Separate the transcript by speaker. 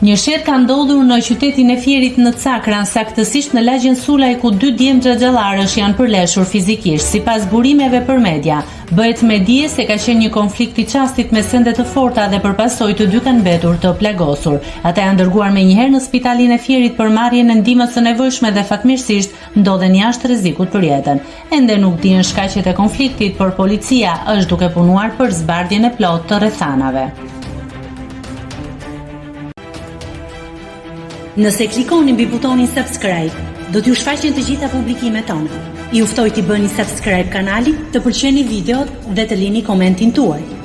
Speaker 1: Një shet ka ndodhur në qytetin e Fierit në Cakran, saktësisht në lagjen Sulaj, ku 2 djemtë xhaxhallarësh janë përleshur fizikisht. Sipas burimeve për media, bëhet me dije se ka qenë një konflikt i çastit me sende të forta dhe përpasoj të dy kanë mbetur të plagosur. Ata janë dërguar menjëherë në spitalin e Fierit për marrjen e ndihmës së nevojshme dhe fatmirësisht ndodhen jashtë rrezikut për jetën. Ende nuk dihen shkaqet e konfliktit, por policia është duke punuar për zbardhjen e plotë të rrethanave. Nëse klikoni mbi butonin subscribe, do t'ju shfaqen të gjitha publikimet tona. Ju ftoj t'i bëni subscribe kanalit, të pëlqeni videot dhe të lini komentin tuaj.